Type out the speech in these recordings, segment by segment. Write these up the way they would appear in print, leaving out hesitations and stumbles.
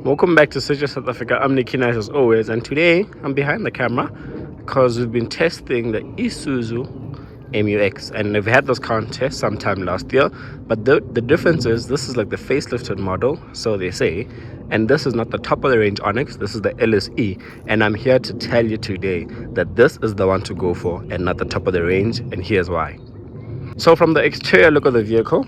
Welcome back to Search South Africa. I'm Nikki Nice as always, and today I'm behind the camera because we've been testing the Isuzu MUX, and we've had this car on test sometime last year. But the difference is this is like the facelifted model, so they say, and this is not the top of the range Onyx. This is the LSE, and I'm here to tell you today that this is the one to go for and not the top of the range, and here's why. So from the exterior look of the vehicle,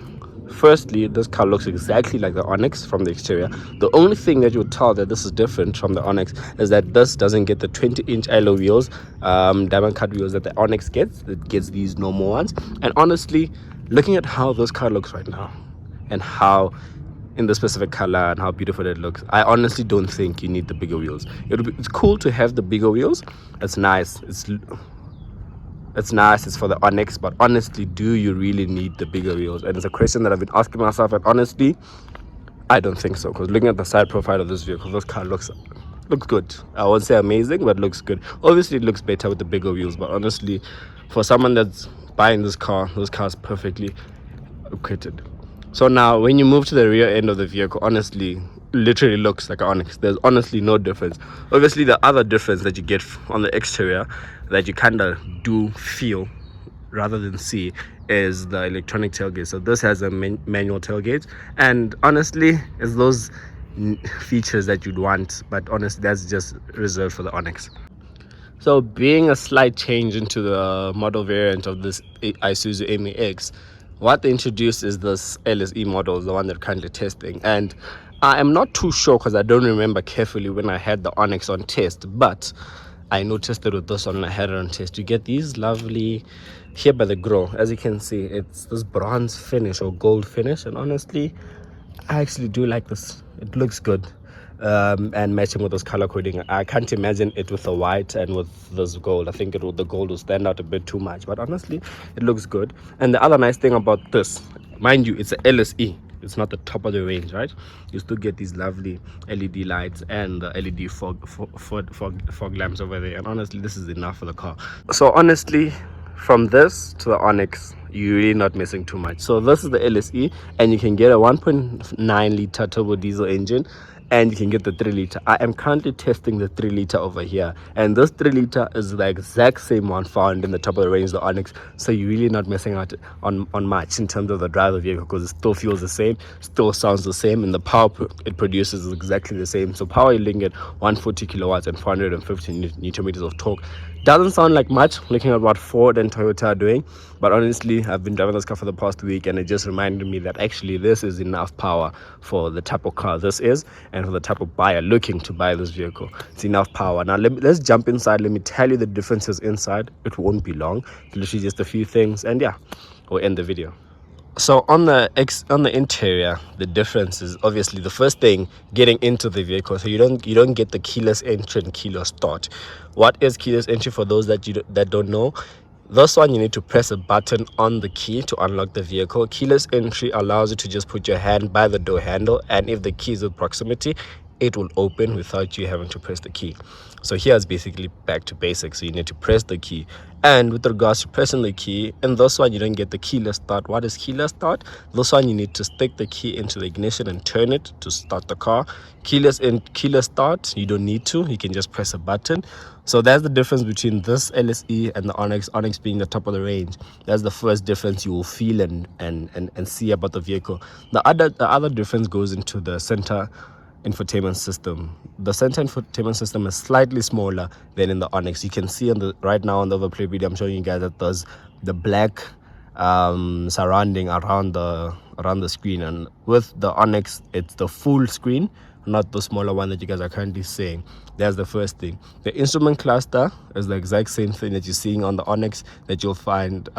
firstly, this car looks exactly like the Onyx from the exterior. The only thing that you would tell that this is different from the Onyx is that this doesn't get the 20-inch alloy wheels, diamond cut wheels that the Onyx gets. It gets these normal ones. And honestly, looking at how this car looks right now and how in the specific color and how beautiful it looks, I honestly don't think you need the bigger wheels. It's cool to have the bigger wheels. It's nice. It's nice, it's for the Onyx, but honestly, do you really need the bigger wheels? And it's a question that I've been asking myself, and honestly, I don't think so. Because looking at the side profile of this vehicle, this car looks good. I won't say amazing, but looks good. Obviously, it looks better with the bigger wheels, but honestly, for someone that's buying this car is perfectly equipped. So now, when you move to the rear end of the vehicle, honestly, literally looks like an Onyx. There's honestly no difference. Obviously, the other difference that you get on the exterior that you kind of do feel rather than see is the electronic tailgate. So this has a manual tailgate, and honestly, it's those features that you'd want, but honestly, that's just reserved for the Onyx. So being a slight change into the model variant of this Isuzu MUX, what they introduced is this LSE model, the one they're currently testing. And I am not too sure because I don't remember carefully when I had the Onyx on test, but I noticed it with this one and I had it on test. You get these lovely, here by the grill, as you can see, it's this bronze finish or gold finish. And honestly, I actually do like this. It looks good. And matching with this color coding, I can't imagine it with the white and with this gold. I think the gold will stand out a bit too much, but honestly, it looks good. And the other nice thing about this, mind you, it's a LSE. It's not the top of the range, right? You still get these lovely LED lights and the LED fog lamps over there. And honestly, this is enough for the car. So honestly, from this to the Onyx, you're really not missing too much. So this is the LSE, and you can get a 1.9 liter turbo diesel engine, and you can get the 3 liter. I am currently testing the 3 liter over here, and this 3 liter is the exact same one found in the top of the range, the Onyx. So you're really not missing out on much in terms of the drive of the vehicle, because it still feels the same, still sounds the same, and the power it produces is exactly the same. So power, you're looking at 140 kilowatts and 450 newton meters of torque. Doesn't sound like much looking at what Ford and Toyota are doing, but honestly, I've been driving this car for the past week, and it just reminded me that actually this is enough power for the type of car this is, and for the type of buyer looking to buy this vehicle. It's enough power. Now let's jump inside. Let me tell you the differences inside. It won't be long, literally just a few things, and yeah, we'll end the video. So on the interior, the difference is obviously the first thing, getting into the vehicle. So you don't get the keyless entry and keyless start. What is keyless entry for those that don't know? This one, you need to press a button on the key to unlock the vehicle. Keyless entry allows you to just put your hand by the door handle, and if the key is with proximity, it will open without you having to press the key. So here's basically back to basics. So you need to press the key, and with regards to pressing the key, in this one you don't get the keyless start. What is keyless start? This one you need to stick the key into the ignition and turn it to start the car. Keyless start, you don't need to, you can just press a button. So that's the difference between this LSE and the Onyx being the top of the range. That's the first difference you will feel and see about the vehicle. The other difference goes into the center infotainment system. The center infotainment system is slightly smaller than in the Onyx. You can see right now on the overplay video, I'm showing you guys that there's the black surrounding around the screen, and with the Onyx it's the full screen, not the smaller one that you guys are currently seeing. That's the first thing. The instrument cluster is the exact same thing that you're seeing on the Onyx that you'll find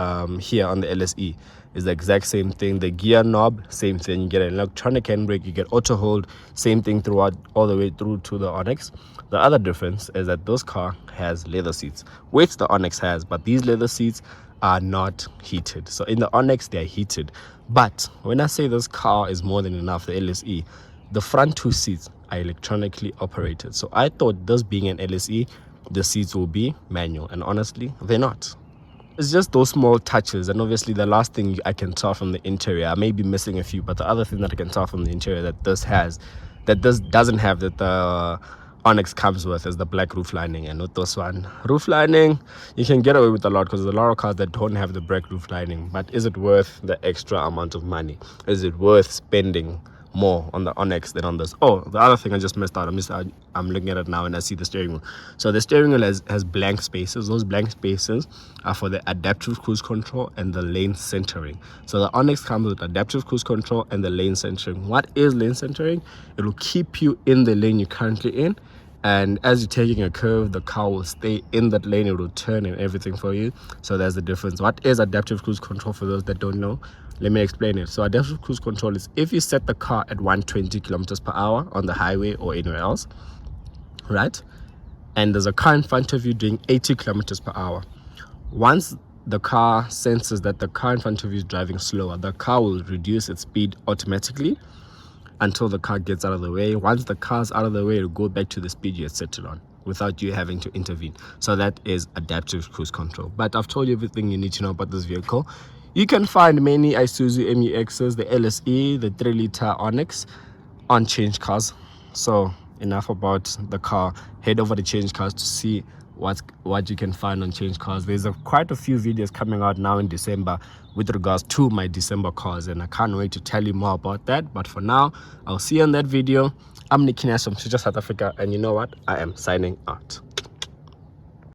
here on the LSE. Is the exact same thing. The gear knob, same thing. You get an electronic handbrake, you get auto hold, same thing throughout, all the way through to the Onyx. The other difference is that this car has leather seats, which the Onyx has, but these leather seats are not heated. So in the Onyx they're heated, but when I say this car is more than enough, the LSE, the front 2 seats are electronically operated. So I thought, this being an LSE, the seats will be manual, and honestly they're not. It's just those small touches. And obviously the last thing I can tell from the interior, I may be missing a few, but the other thing that I can tell from the interior that this has that this doesn't have, that the Onyx comes with, is the black roof lining. And with this one, roof lining, you can get away with a lot because there's a lot of cars that don't have the black roof lining. But is it worth the extra amount of money? Is it worth spending more on the Onyx than on this? Oh, the other thing I just missed out. I'm looking at it now and I see the steering wheel. So the steering wheel has blank spaces. Those blank spaces are for the adaptive cruise control and the lane centering. So the Onyx comes with adaptive cruise control and the lane centering. What is lane centering? It will keep you in the lane you're currently in, and as you're taking a curve, the car will stay in that lane. It will turn and everything for you. So there's the difference. What is adaptive cruise control for those that don't know? Let me explain it. So adaptive cruise control is if you set the car at 120 kilometers per hour on the highway or anywhere else, right? And there's a car in front of you doing 80 kilometers per hour. Once the car senses that the car in front of you is driving slower, the car will reduce its speed automatically until the car gets out of the way. Once the car's out of the way, it'll go back to the speed you had set it on without you having to intervene. So that is adaptive cruise control. But I've told you everything you need to know about this vehicle. You can find many Isuzu MUXs, the LSE, the 3-liter Onyx on Change Cars. So enough about the car. Head over to Change Cars to see what you can find on Change Cars. There's quite a few videos coming out now in December with regards to my December cars, and I can't wait to tell you more about that. But for now, I'll see you on that video. I'm Nick from South Africa, and you know what? I am signing out.